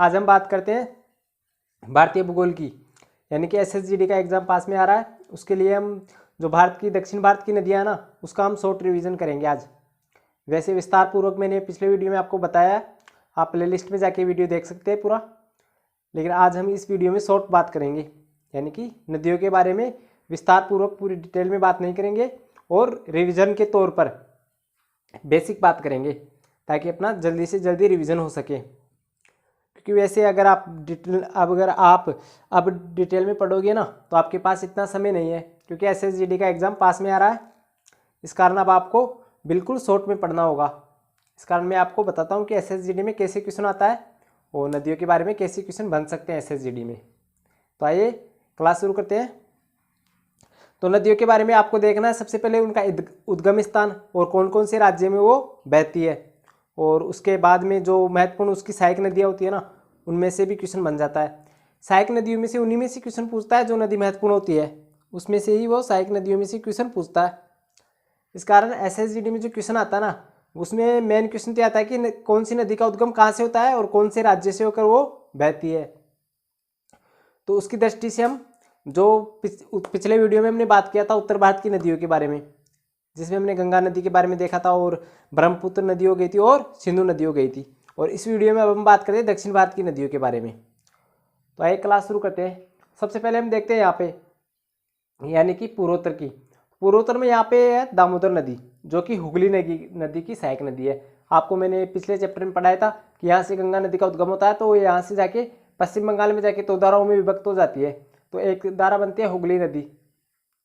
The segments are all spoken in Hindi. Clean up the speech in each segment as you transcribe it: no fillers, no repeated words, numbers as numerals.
आज हम बात करते हैं भारतीय भूगोल की, यानी कि एसएसजीडी का एग्जाम पास में आ रहा है। उसके लिए हम जो भारत की दक्षिण भारत की नदियाँ ना, उसका हम शॉर्ट रिवीजन करेंगे आज। वैसे विस्तार पूर्वक मैंने पिछले वीडियो में आपको बताया, आप प्लेलिस्ट में जाके वीडियो देख सकते हैं पूरा। लेकिन आज हम इस वीडियो में शॉर्ट बात करेंगे, यानी कि नदियों के बारे में विस्तार पूर्वक पूरी डिटेल में बात नहीं करेंगे और रिवीजन के तौर पर बेसिक बात करेंगे, ताकि अपना जल्दी से जल्दी रिवीजन हो सके। क्योंकि वैसे अगर आप अब डिटेल में पढ़ोगे ना, तो आपके पास इतना समय नहीं है, क्योंकि एसएसजीडी का एग्ज़ाम पास में आ रहा है। इस कारण अब आपको बिल्कुल शॉर्ट में पढ़ना होगा। इस कारण मैं आपको बताता हूँ कि एसएसजीडी में कैसे क्वेश्चन आता है और नदियों के बारे में कैसे क्वेश्चन बन सकते हैं एसएसजीडी में। तो आइए क्लास शुरू करते हैं। तो नदियों के बारे में आपको देखना है सबसे पहले उनका उद्गम स्थान और कौन कौन से राज्य में वो बहती है, और उसके बाद में जो महत्वपूर्ण उसकी सहायक नदियाँ होती है ना, उनमें से भी क्वेश्चन बन जाता है। सहायक नदियों में से उन्हीं में से क्वेश्चन पूछता है, जो नदी महत्वपूर्ण होती है उसमें से ही वो सहायक नदियों में से क्वेश्चन पूछता है। इस कारण एसएसजीडी में जो क्वेश्चन आता है ना, उसमें मेन क्वेश्चन तो आता है कि कौन सी नदी का उद्गम कहाँ से होता है और कौन से राज्य से होकर वो बहती है। तो उसकी दृष्टि से हम जो पिछले वीडियो में हमने बात किया था उत्तर भारत की नदियों के बारे में, जिसमें हमने गंगा नदी के बारे में देखा था और ब्रह्मपुत्र नदी हो गई थी और सिंधु नदी हो गई थी। और इस वीडियो में अब हम बात करते हैं दक्षिण भारत की नदियों के बारे में। तो आइए क्लास शुरू करते हैं। सबसे पहले हम देखते हैं यहाँ पे, यानी कि पूर्वोत्तर की। पूर्वोत्तर में यहाँ पे है दामोदर नदी, जो कि हुगली नदी की सहायक नदी है। आपको मैंने पिछले चैप्टर में पढ़ाया था कि यहाँ से गंगा नदी का उद्गम होता है, तो यहाँ से जाके पश्चिम बंगाल में जाके 2 धाराओं में विभक्त हो जाती है। तो एक धारा बनती है हुगली नदी,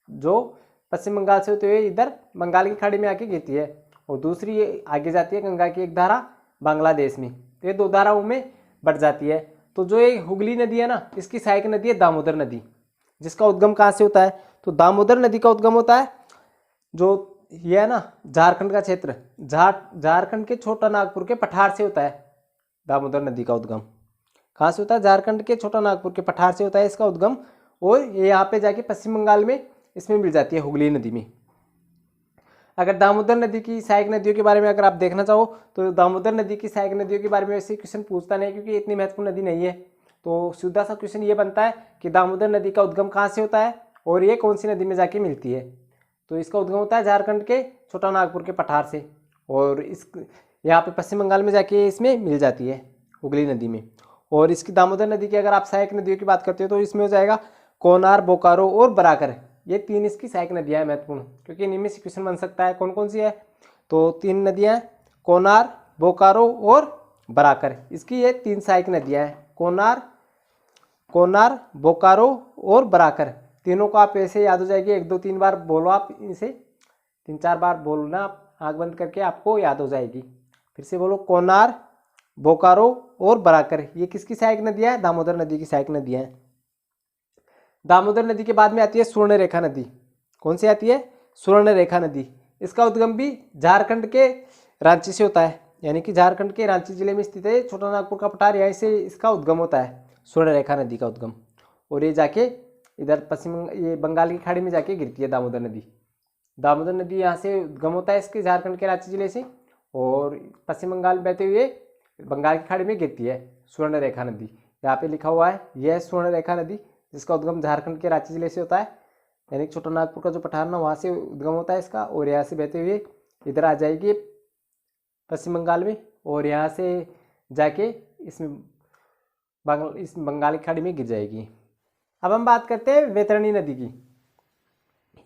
जो पश्चिम बंगाल से होते हुए इधर बंगाल की खाड़ी में आके गिरती है, और दूसरी आगे जाती है गंगा की एक धारा बांग्लादेश में। तो ये 2 धाराओं में बढ़ जाती है। तो जो ये हुगली नदी है ना, इसकी सहायक नदी है दामोदर नदी, जिसका उद्गम कहाँ से होता है, तो दामोदर नदी का उद्गम होता है जो ये है ना झारखंड का क्षेत्र, झारखंड के छोटा नागपुर के पठार से होता है। दामोदर नदी का उद्गम कहाँ से होता है, झारखंड के छोटा नागपुर के पठार से होता है इसका उद्गम, और ये यहाँ पे जाके पश्चिम बंगाल में इसमें मिल जाती है हुगली नदी में। अगर दामोदर नदी की सहायक नदियों के बारे में अगर आप देखना चाहो, तो दामोदर नदी की सहायक नदियों के बारे में वैसे क्वेश्चन पूछता नहीं, क्योंकि इतनी महत्वपूर्ण नदी नहीं है। तो सीधा सा क्वेश्चन ये बनता है कि दामोदर नदी का उद्गम कहाँ से होता है और ये कौन सी नदी में जाके मिलती है। तो इसका उद्गम होता है झारखंड के छोटा नागपुर के पठार से, और इस यहाँ पे पश्चिम बंगाल में जाके इसमें मिल जाती है हुगली नदी में। और इसकी दामोदर नदी की अगर आप सहायक नदियों की बात करते हो, तो इसमें हो जाएगा कोनार, बोकारो और बराकर। ये 3 इसकी सहायक नदियाँ हैं महत्वपूर्ण, क्योंकि इनमें से क्वेश्चन बन सकता है। कौन कौन सी है, तो 3 नदियाँ हैं, कोनार, बोकारो और बराकर। इसकी ये 3 सहायक नदियाँ हैं, कोनार, बोकारो और बराकर। तीनों को आप ऐसे याद हो जाएगी, 1 2 3 बार बोलो आप इसे, 3 4 बार बोलना आप आँख बंद करके, आपको याद हो जाएगी। फिर से बोलो, कोनार, बोकारो और बराकर। ये किसकी सहायक नदियाँ हैं, दामोदर नदी की सहायक नदियाँ हैं। दामोदर नदी के बाद में आती है स्वर्णरेखा नदी। कौन सी आती है, स्वर्णरेखा नदी। इसका उद्गम भी झारखंड के रांची से होता है, यानी कि झारखंड के रांची जिले में स्थित है छोटा नागपुर का पठार, यहाँ से इसका उद्गम होता है स्वर्णरेखा नदी का उद्गम। और ये जाके इधर ये बंगाल की खाड़ी में जाके गिरती है दामोदर नदी। दामोदर नदी यहाँ से उद्गम होता है इसके झारखंड के रांची जिले से, और पश्चिम बंगाल बहते हुए बंगाल की खाड़ी में गिरती है स्वर्णरेखा नदी। यहाँ पे लिखा हुआ है, यह स्वर्णरेखा नदी, जिसका उद्गम झारखंड के रांची जिले से होता है, यानी छोटा नागपुर का जो पठार ना, वहाँ से उद्गम होता है इसका, और यहाँ से बहते हुए इधर आ जाएगी पश्चिम बंगाल में, और यहाँ से जाके इस बंगाल की खाड़ी में गिर जाएगी। अब हम बात करते हैं वैतरणी नदी की,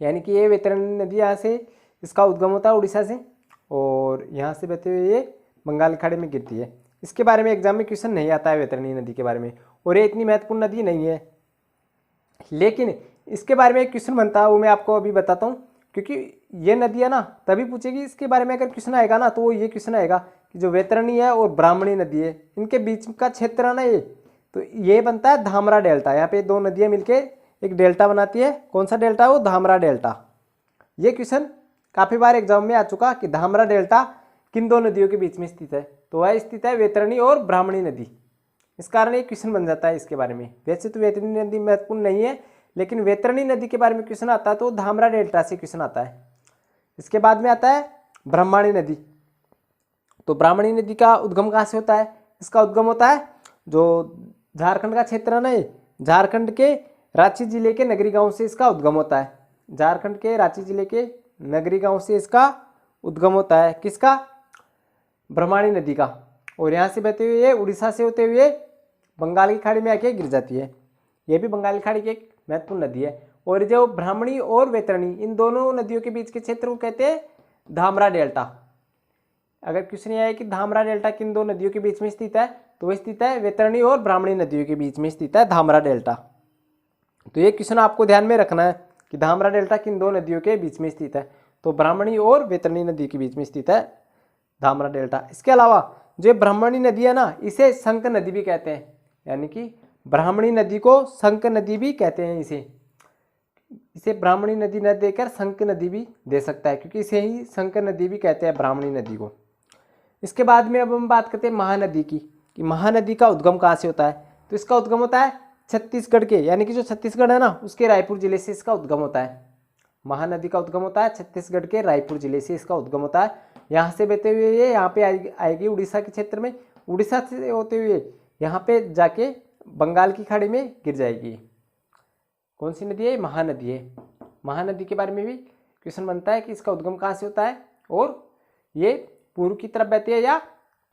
यानी कि ये वैतरणी नदी यहाँ से इसका उद्गम होता है उड़ीसा से, और यहाँ से बहते हुए ये बंगाल की खाड़ी में गिरती है। इसके बारे में एग्जाम में क्वेश्चन नहीं आता है वैतरणी नदी के बारे में, और ये इतनी महत्वपूर्ण नदी नहीं है। लेकिन इसके बारे में एक क्वेश्चन बनता है, वो मैं आपको अभी बताता हूँ, क्योंकि ये नदियाँ ना तभी पूछेगी इसके बारे में अगर क्वेश्चन आएगा ना, तो वो ये क्वेश्चन आएगा कि जो वैतरणी है और ब्राह्मणी नदी है, इनके बीच का क्षेत्र है ना ये, तो ये बनता है धामरा डेल्टा। यहाँ पे 2 नदियाँ मिलके एक डेल्टा बनाती है। कौन सा डेल्टा है वो, धामरा डेल्टा। ये क्वेश्चन काफ़ी बार एग्जाम में आ चुका कि धामरा डेल्टा किन 2 नदियों के बीच में स्थित है, तो वह स्थित है वैतरणी और ब्राह्मणी नदी। इस कारण एक क्वेश्चन बन जाता है इसके बारे में। वैसे तो वैतरणी नदी महत्वपूर्ण नहीं है, लेकिन वैतरणी नदी के बारे में क्वेश्चन आता है तो धामरा डेल्टा से क्वेश्चन आता है। इसके बाद में आता है ब्रह्मणी नदी। तो ब्राह्मणी नदी का उद्गम कहाँ से होता है, इसका उद्गम होता है जो झारखंड का क्षेत्र है ना, ये झारखंड के रांची जिले के नगरी गांव से इसका उद्गम होता है। झारखंड के रांची जिले के नगरी गांव से इसका उद्गम होता है। किसका? ब्रह्मणी नदी का। और यहाँ से बहते हुए ये उड़ीसा से होते हुए बंगाल की खाड़ी में आके गिर जाती है। ये भी बंगाल की खाड़ी की एक महत्वपूर्ण नदी है। और जो ब्राह्मणी और वैतरणी, इन दोनों नदियों के बीच के क्षेत्र को कहते हैं धामरा डेल्टा। अगर क्वेश्चन ये है कि धामरा डेल्टा किन दो नदियों के बीच में स्थित है, तो वह स्थित है वैतरणी और ब्राह्मणी नदियों के बीच में स्थित है धामरा डेल्टा। तो ये क्वेश्चन आपको ध्यान में रखना है कि धामरा डेल्टा किन दो नदियों के बीच में स्थित है, तो ब्राह्मणी और वैतरणी नदी के बीच में स्थित है धामरा डेल्टा। इसके अलावा जो ब्राह्मणी नदी है ना, इसे शंख नदी भी कहते हैं, यानी कि ब्राह्मणी नदी को शंख नदी भी कहते हैं। इसे ब्राह्मणी नदी न देकर शंख नदी भी दे सकता है, क्योंकि इसे ही शंख नदी भी कहते हैं ब्राह्मणी नदी को। इसके बाद में अब हम बात करते हैं महानदी की, कि महानदी का उद्गम कहाँ से होता है। तो इसका उद्गम होता है छत्तीसगढ़ के, यानी कि जो छत्तीसगढ़ है ना, उसके रायपुर जिले से इसका उद्गम होता है। महानदी का उद्गम होता है छत्तीसगढ़ के रायपुर जिले से इसका उद्गम होता है। यहाँ से बहते हुए ये यहाँ पे आएगी उड़ीसा के क्षेत्र में, उड़ीसा से होते हुए यहाँ पे जाके बंगाल की खाड़ी में गिर जाएगी। कौन सी नदी है? महानदी है। महानदी के बारे में भी क्वेश्चन बनता है कि इसका उद्गम कहाँ से होता है और ये पूर्व की तरफ बहती है या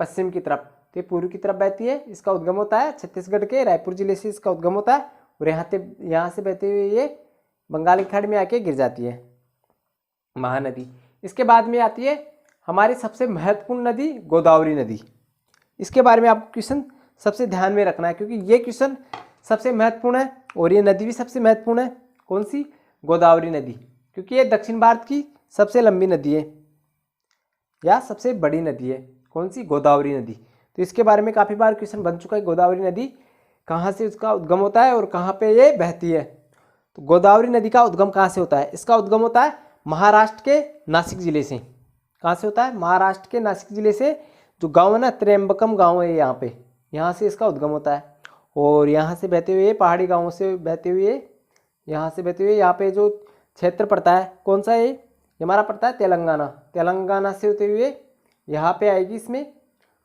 पश्चिम की तरफ। तो ये पूर्व की तरफ बहती है, इसका उद्गम होता है छत्तीसगढ़ के रायपुर जिले से इसका उद्गम होता है। और यहाँ से बहते हुए ये बंगाल की खाड़ी में आके गिर जाती है महानदी। इसके बाद में आती है हमारी सबसे महत्वपूर्ण नदी गोदावरी नदी। इसके बारे में आपको क्वेश्चन सबसे ध्यान में रखना है, क्योंकि ये क्वेश्चन सबसे महत्वपूर्ण है और ये नदी भी सबसे महत्वपूर्ण है। कौन सी? गोदावरी नदी, क्योंकि ये दक्षिण भारत की सबसे लंबी नदी है या सबसे बड़ी नदी है। कौन सी? गोदावरी नदी। तो इसके बारे में काफ़ी बार क्वेश्चन बन चुका है, गोदावरी नदी कहाँ से उसका उद्गम होता है और कहाँ पे ये बहती है। तो गोदावरी नदी का उद्गम कहाँ से होता है? इसका उद्गम होता है महाराष्ट्र के नासिक जिले से। कहाँ से होता है? महाराष्ट्र के नासिक जिले से। जो गाँव है ना, त्र्यंबकम गाँव है यहाँ पे, यहाँ से इसका उद्गम होता है। और यहाँ से बहते हुए पहाड़ी गाँवों से बहते हुए यहाँ पे जो क्षेत्र पड़ता है, कौन सा है ये? हमारा पड़ता है तेलंगाना। तेलंगाना से होते हुए यहाँ पे आएगी इसमें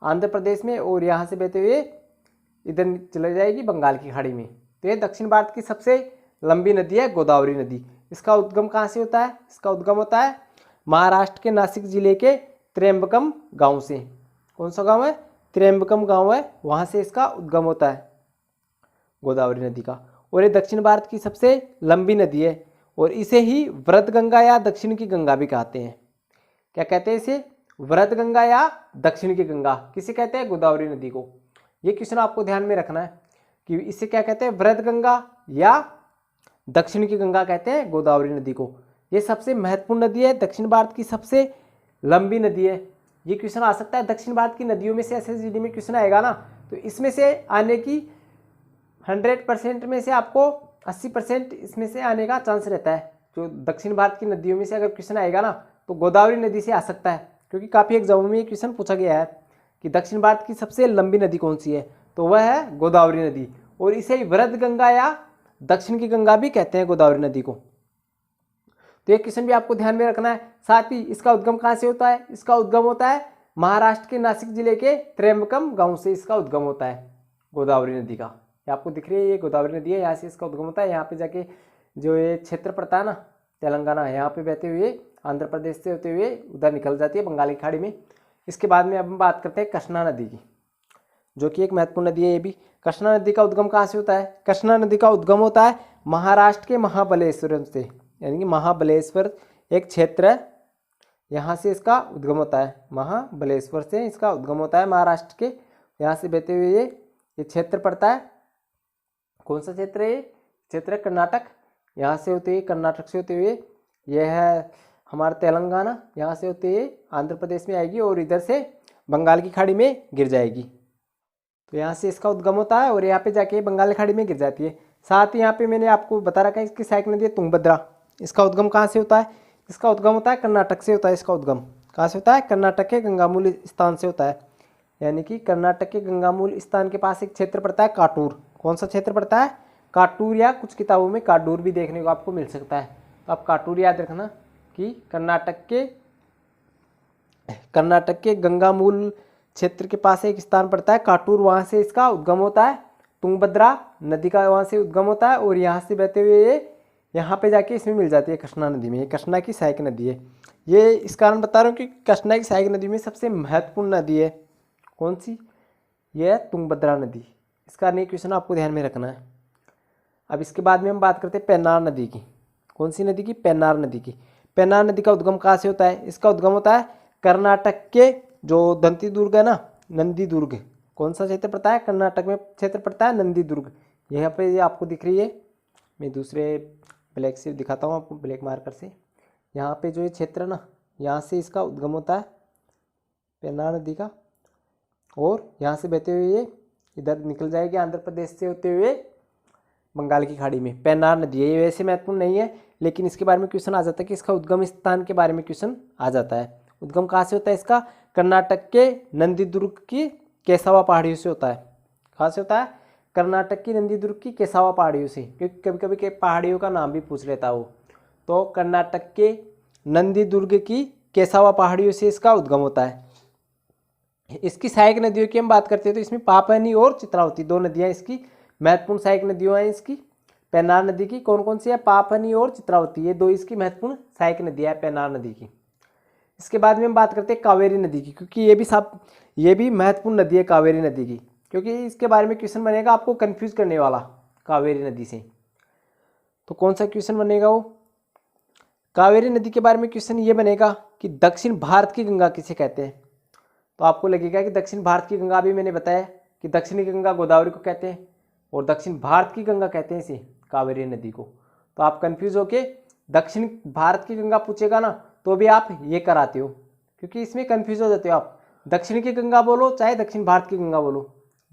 आंध्र प्रदेश में, और यहाँ से बहते हुए इधर चले जाएगी बंगाल की खाड़ी में। तो ये दक्षिण भारत की सबसे लंबी नदी है गोदावरी नदी। इसका उद्गम कहाँ से होता है? इसका उद्गम होता है महाराष्ट्र के नासिक जिले के त्र्यंबकम गाँव से। कौन सा गाँव है? त्र्यंबकम गाँव है, वहाँ से इसका उद्गम होता है गोदावरी नदी का। और ये दक्षिण भारत की सबसे लंबी नदी है, और इसे ही वृद्ध गंगा या दक्षिण की गंगा भी कहते हैं। क्या कहते हैं इसे? वृद्ध गंगा या दक्षिण की गंगा। किसे कहते हैं? गोदावरी नदी को। ये क्वेश्चन आपको ध्यान में रखना है कि इसे क्या कहते हैं? वृद्ध गंगा या दक्षिण की गंगा कहते हैं गोदावरी नदी को। ये सबसे महत्वपूर्ण नदी है, दक्षिण भारत की सबसे लंबी नदी है। ये क्वेश्चन आ सकता है दक्षिण भारत की नदियों में से, एसएसजीडी में क्वेश्चन आएगा ना, तो इसमें से आने की 100% में से आपको 80% इसमें से आने का चांस रहता है। जो दक्षिण भारत की नदियों में से अगर क्वेश्चन आएगा ना, तो गोदावरी नदी से आ सकता है, क्योंकि काफ़ी एग्जामों में ये क्वेश्चन पूछा गया है कि दक्षिण भारत की सबसे लंबी नदी कौन सी है, तो वह है गोदावरी नदी। और इसे वृद्ध गंगा या दक्षिण की गंगा भी कहते हैं गोदावरी नदी को। तो ये क्वेश्चन भी आपको ध्यान में रखना है। साथ ही इसका उद्गम कहाँ से होता है? इसका उद्गम होता है महाराष्ट्र के नासिक जिले के त्र्यंबकम गांव से इसका उद्गम होता है गोदावरी नदी का। ये आपको दिख रही है, ये गोदावरी नदी है, यहाँ से इसका उद्गम होता है। यहाँ पे जाके जो ये क्षेत्र पड़ता है ना तेलंगाना, यहाँ पे बहते हुए आंध्र प्रदेश से होते हुए उधर निकल जाती है बंगाल की खाड़ी में। इसके बाद में अब हम बात करते हैं कृष्णा नदी की, जो कि एक महत्वपूर्ण नदी है। ये भी कृष्णा नदी का उद्गम कहाँ से होता है? कृष्णा नदी का उद्गम होता है महाराष्ट्र के महाबलेश्वर से, यानी कि महाबलेश्वर एक क्षेत्र है, यहाँ से इसका उद्गम होता है। महाबलेश्वर से इसका उद्गम होता है महाराष्ट्र के। यहाँ से बहते हुए ये क्षेत्र पड़ता है। कौन सा क्षेत्र है? ये क्षेत्र है कर्नाटक। यहाँ से होते हुए कर्नाटक से होते हुए यह है हमारा तेलंगाना, यहाँ से होते हुए आंध्र प्रदेश में आएगी और इधर से बंगाल की खाड़ी में गिर जाएगी। तो यहाँ से इसका उद्गम होता है और यहाँ पे जाके बंगाल की खाड़ी में गिर जाती है। साथ ही यहाँ पे मैंने आपको बता रखा है इसकी सहायक नदी है तुंगभद्रा। इसका उद्गम कहाँ से होता है? इसका उद्गम होता है कर्नाटक से होता है। इसका उद्गम कहाँ से होता है? कर्नाटक के गंगामूल स्थान से होता है, यानी कि कर्नाटक के गंगामूल स्थान के पास एक क्षेत्र पड़ता है काटूर। कौन सा क्षेत्र पड़ता है? काटूर, या कुछ किताबों में काडूर भी देखने को आपको मिल सकता है। तो आप काटूर याद रखना कि कर्नाटक के गंगामूल क्षेत्र के पास एक स्थान पड़ता है काटूर, वहाँ से इसका उद्गम होता है। तुंगभद्रा नदी का वहाँ से उद्गम होता है और यहाँ से बहते हुए ये यहाँ पे जाके इसमें मिल जाती है कृष्णा नदी में। ये कृष्णा की सहायक नदी है। ये इस कारण बता रहा हूँ कि कृष्णा की सहायक नदी में सबसे महत्वपूर्ण नदी है कौन सी, ये है तुंगभद्रा नदी। इसका नहीं क्वेश्चन आपको ध्यान में रखना है। अब इसके बाद में हम बात करते हैं पेन्नार नदी की। कौन सी नदी की, पेन्नार नदी की। पेन्नार नदी का उद्गम कहाँ से होता है, इसका उद्गम होता है कर्नाटक के जो दंती दुर्ग है ना, नंदी दुर्ग, कौन सा क्षेत्र पड़ता है, कर्नाटक में क्षेत्र पड़ता है नंदी दुर्ग। यहाँ पे ये आपको दिख रही है, मैं दूसरे ब्लैक से दिखाता हूँ आपको, ब्लैक मार्कर से। यहाँ पे जो ये क्षेत्र है ना, यहाँ से इसका उद्गम होता है पेन्नार नदी का, और यहाँ से बहते हुए ये इधर निकल जाएगी आंध्र प्रदेश से होते हुए बंगाल की खाड़ी में। पेन्नार नदी है, ये वैसे महत्वपूर्ण नहीं है लेकिन इसके बारे में क्वेश्चन आ जाता है कि इसका उद्गम स्थान के बारे में क्वेश्चन आ जाता है। उद्गम कहाँ से होता है इसका, कर्नाटक के नंदीदुर्ग की केसावा पहाड़ियों से होता है। कहाँ से होता है, कर्नाटक की नंदीदुर्ग की केसावा पहाड़ियों से, क्योंकि कभी कभी के पहाड़ियों का नाम भी पूछ लेता वो। तो कर्नाटक के नंदीदुर्ग की केसावा पहाड़ियों से इसका उद्गम होता है। इसकी सहायक नदियों की हम बात करते हैं तो इसमें पापनी और चित्रावती दो नदियाँ इसकी महत्वपूर्ण सहायक नदियों हैं। इसकी पेन्नार नदी की कौन कौन सी है, पापनी और चित्रावती, ये दो इसकी महत्वपूर्ण सहायक नदियाँ है पेन्नार नदी की। इसके बाद में हम बात करते हैं कावेरी नदी की, क्योंकि ये भी महत्वपूर्ण नदी है कावेरी नदी की, क्योंकि इसके बारे में क्वेश्चन बनेगा आपको कंफ्यूज करने वाला कावेरी नदी से। तो कौन सा क्वेश्चन बनेगा वो, कावेरी नदी के बारे में क्वेश्चन ये बनेगा कि दक्षिण भारत की गंगा किसे कहते हैं। तो आपको लगेगा कि दक्षिण भारत की गंगा भी मैंने बताया कि दक्षिणी गंगा गोदावरी को कहते हैं और दक्षिण भारत की गंगा कहते हैं इसे कावेरी नदी को। तो आप कंफ्यूज होके दक्षिण भारत की गंगा पूछेगा ना तो भी आप ये कराते हो, क्योंकि इसमें कंफ्यूज हो जाते हो आप। दक्षिण की गंगा बोलो चाहे दक्षिण भारत की गंगा बोलो,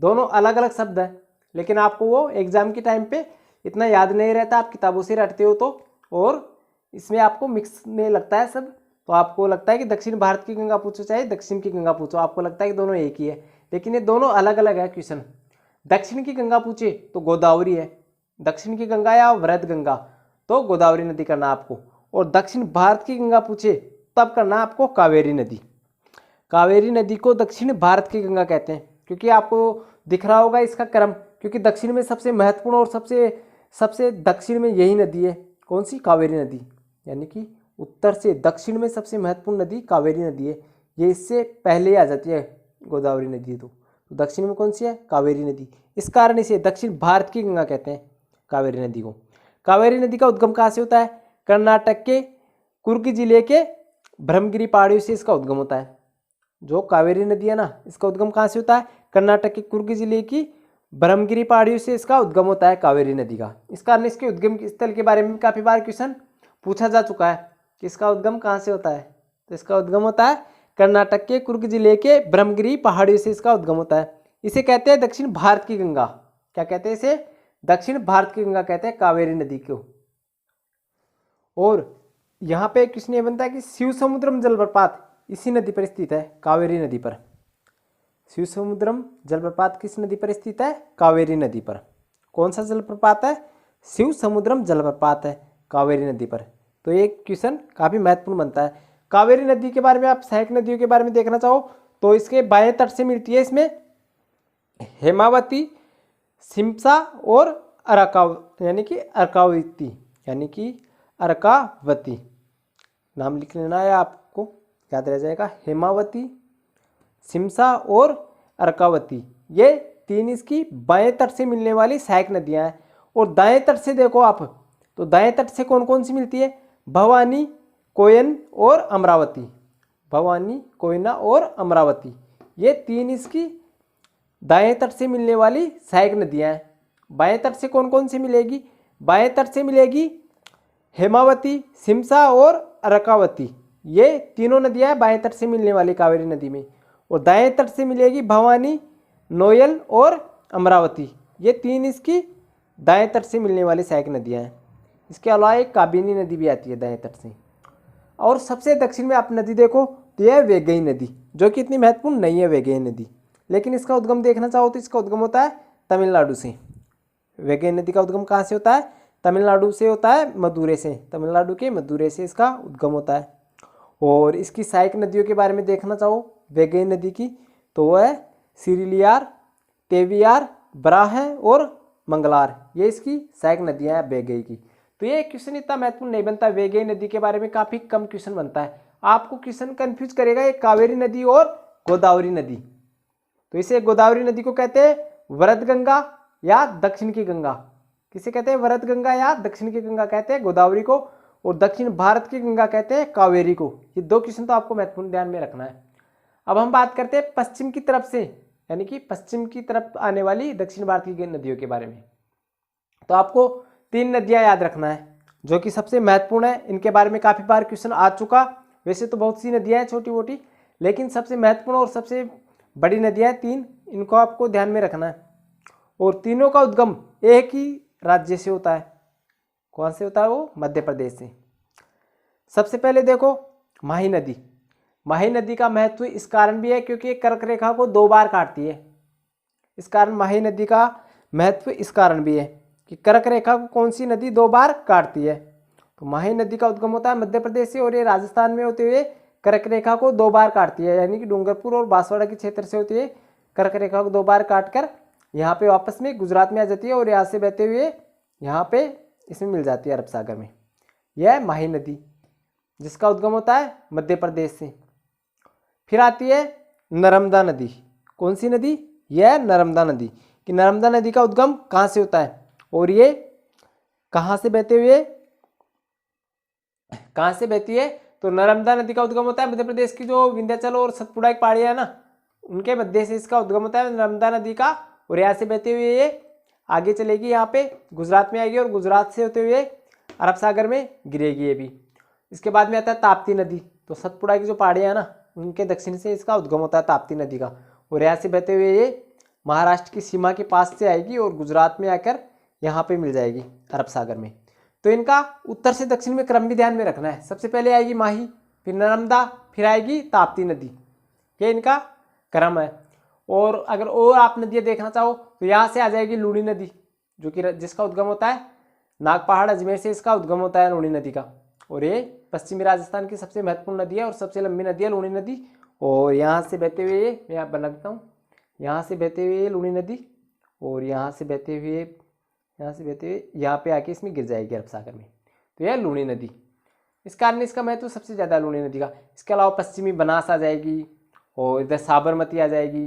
दोनों अलग अलग शब्द हैं, लेकिन आपको वो एग्जाम के टाइम पे इतना याद नहीं रहता, आप किताबों से रटते हो तो, और इसमें आपको मिक्स में लगता है सब। तो आपको लगता है कि दक्षिण भारत की गंगा पूछो चाहे दक्षिण की गंगा पूछो, आपको लगता है कि दोनों एक ही है, लेकिन ये दोनों अलग अलग है क्वेश्चन। दक्षिण की गंगा पूछे तो गोदावरी है, दक्षिण की गंगा या वृहद गंगा तो गोदावरी नदी करना आपको, और दक्षिण भारत की गंगा पूछे तब करना आपको कावेरी नदी। कावेरी नदी को दक्षिण भारत की गंगा कहते हैं, क्योंकि आपको दिख रहा होगा इसका क्रम, क्योंकि दक्षिण में सबसे महत्वपूर्ण और सबसे दक्षिण में यही नदी है, कौन सी, कावेरी नदी। यानी कि उत्तर से दक्षिण में सबसे महत्वपूर्ण नदी कावेरी नदी है, ये इससे पहले ही आ जाती है गोदावरी नदी। तो दक्षिण में कौन सी है, कावेरी नदी। इस कारण इसे दक्षिण भारत की गंगा कहते हैं कावेरी नदी को। कावेरी नदी का उद्गम कहाँ से होता है, कर्नाटक के कुर्ग जिले के ब्रह्मगिरी पहाड़ियों से इसका उद्गम होता है। जो कावेरी नदी है ना, इसका उद्गम कहाँ से होता है, कर्नाटक के कुर्ग जिले की ब्रह्मगिरी पहाड़ियों से इसका उद्गम होता है कावेरी नदी का। इस कारण इसके उद्गम स्थल के बारे में काफी बार क्वेश्चन पूछा जा चुका है कि इसका उद्गम कहाँ से होता है। तो इसका उद्गम होता है कर्नाटक के कुर्ग जिले के ब्रह्मगिरी पहाड़ियों से इसका उद्गम होता है। इसे कहते हैं दक्षिण भारत की गंगा। क्या कहते हैं इसे, दक्षिण भारत की गंगा कहते हैं कावेरी नदी को। और यहाँ पे क्वेश्चन ये बनता है कि शिव समुद्रम जलप्रपात इसी नदी पर स्थित है, कावेरी नदी पर। शिव समुद्रम जलप्रपात किस नदी पर स्थित है, कावेरी नदी पर। कौन सा जलप्रपात है, शिव समुद्रम जलप्रपात है कावेरी नदी पर। तो ये क्वेश्चन काफी महत्वपूर्ण बनता है। कावेरी नदी के बारे में आप सहायक नदियों के बारे में देखना चाहो तो इसके बाएं तट से मिलती है इसमें हेमावती, सिमसा और अर्कावती नाम लिख लेना है, आपको याद रह जाएगा। हेमावती, सिमसा और अर्कावती, ये तीन इसकी बाएं तट से मिलने वाली सहायक नदियां हैं। और दाएं तट से देखो आप, तो दाएं तट से कौन कौन सी मिलती है, भवानी, कोयन और अमरावती। भवानी, कोयना और अमरावती, ये तीन इसकी दाएं तट से मिलने वाली सहायक नदियां हैं। बाएं तट से कौन कौन सी मिलेगी, बाएं तट से मिलेगी हेमावती, सिमसा और अर्कावती, ये तीनों नदियां हैं बाएं तट से मिलने वाली कावेरी नदी में। और दाएं तट से मिलेगी भवानी, नोयल और अमरावती, ये तीन इसकी दाएं तट से मिलने वाली सहायक नदियां हैं। इसके अलावा एक काबिनी नदी भी आती है दाएं तट से। और सबसे दक्षिण में आप नदी देखो तो यह वैगई नदी, जो कि इतनी महत्वपूर्ण नहीं है वैगई नदी, लेकिन इसका उद्गम देखना चाहो तो इसका उद्गम होता है तमिलनाडु से। वैगई नदी का उद्गम कहाँ से होता है, तमिलनाडु से होता है, मदुरै से, तमिलनाडु के मदुरै से इसका उद्गम होता है। और इसकी सहायक नदियों के बारे में देखना चाहो वैगई नदी की, तो वो है सिरिलियार, टेवियार, बराह और मंगलार। ये इसकी सहायक नदियाँ हैं वेगई की। तो ये क्वेश्चन इतना महत्वपूर्ण नहीं बनता, वेगई नदी के बारे में काफ़ी कम क्वेश्चन बनता है। आपको क्वेश्चन कंफ्यूज करेगा ये कावेरी नदी और गोदावरी नदी। तो इसे गोदावरी नदी को कहते हैं वरद गंगा या दक्षिण की गंगा। किसे कहते हैं? वरद गंगा या दक्षिण की गंगा कहते हैं गोदावरी को, और दक्षिण भारत की गंगा कहते हैं कावेरी को। ये दो क्वेश्चन तो आपको महत्वपूर्ण ध्यान में रखना है। अब हम बात करते हैं पश्चिम की तरफ से, यानी कि पश्चिम की तरफ आने वाली दक्षिण भारत की नदियों के बारे में। तो आपको 3 नदियां याद रखना है जो कि सबसे महत्वपूर्ण है। इनके बारे में काफ़ी बार क्वेश्चन आ चुका। वैसे तो बहुत सी नदियां हैं छोटी मोटी, लेकिन सबसे महत्वपूर्ण और सबसे बड़ी नदियां हैं 3, इनको आपको ध्यान में रखना है। और तीनों का उद्गम एक ही राज्य से होता है। कौन से होता है वो? मध्य प्रदेश से। सबसे पहले देखो माही नदी। माही नदी का महत्व इस कारण भी है क्योंकि ये कर्क रेखा को 2 बार काटती है। इस कारण माही नदी का महत्व इस कारण भी है कि कर्क रेखा को कौन सी नदी 2 बार काटती है। तो माही नदी का उद्गम होता है मध्य प्रदेश से, और ये राजस्थान में होते हुए कर्क रेखा को 2 बार काटती है, यानी कि डूंगरपुर और बांसवाड़ा के क्षेत्र से होती है कर्क रेखा को 2 बार काटकर यहाँ पे वापस में गुजरात में आ जाती है, और यहाँ से बहते हुए यहाँ पे इसमें मिल जाती है अरब सागर में। यह है माही नदी जिसका उद्गम होता है मध्य प्रदेश से। फिर आती है नर्मदा नदी। कौन सी नदी? यह है नर्मदा नदी। कि नर्मदा नदी का उद्गम कहाँ से होता है और ये कहाँ से बहते हुए कहाँ से बहती है? तो नर्मदा नदी का उद्गम होता है मध्य प्रदेश की जो विंध्याचल और सतपुड़ा की पहाड़ियाँ है ना, उनके मध्य से इसका उद्गम होता है नर्मदा नदी का, और यहाँ से बहते हुए ये आगे चलेगी, यहाँ पे गुजरात में आएगी और गुजरात से होते हुए अरब सागर में गिरेगी ये भी। इसके बाद में आता है ताप्ती नदी। तो सतपुड़ा की जो पहाड़ियाँ है ना, उनके दक्षिण से इसका उद्गम होता है ताप्ती नदी का, और यहाँ से बहते हुए ये महाराष्ट्र की सीमा के पास से आएगी और गुजरात में आकर यहाँ पे मिल जाएगी अरब सागर में। तो इनका उत्तर से दक्षिण में क्रम भी ध्यान में रखना है। सबसे पहले आएगी माही, फिर नर्मदा, फिर आएगी ताप्ती नदी। ये इनका क्रम है। और अगर और आप नदियाँ देखना चाहो तो यहाँ से आ जाएगी लूणी नदी, जो कि जिसका उद्गम होता है नागपहाड़ अजमेर से, इसका उद्गम होता है लूणी नदी का। और ये पश्चिमी राजस्थान की सबसे महत्वपूर्ण नदी है और सबसे लंबी नदी है लूणी नदी। और यहाँ से बहते हुए मैं आप बना देता हूँ, यहाँ से बहते हुए लूणी नदी, और यहाँ से बहते हुए यहाँ पे आके इसमें गिर जाएगी अरब सागर में। तो यह लूणी नदी, इस कारण इसका महत्व सबसे ज़्यादा लूणी नदी का। इसके अलावा पश्चिमी बनास आ जाएगी और इधर साबरमती आ जाएगी।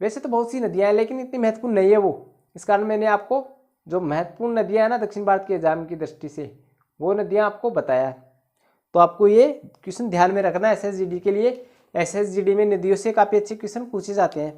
वैसे तो बहुत सी नदियाँ हैं लेकिन इतनी महत्वपूर्ण नहीं है वो, इस कारण मैंने आपको जो महत्वपूर्ण नदियाँ हैं ना दक्षिण भारत के एग्जाम की दृष्टि से, वो नदियाँ आपको बताया है। तो आपको ये क्वेश्चन ध्यान में रखना है एसएसजीडी के लिए। एसएसजीडी में नदियों से काफ़ी अच्छे क्वेश्चन पूछे जाते हैं।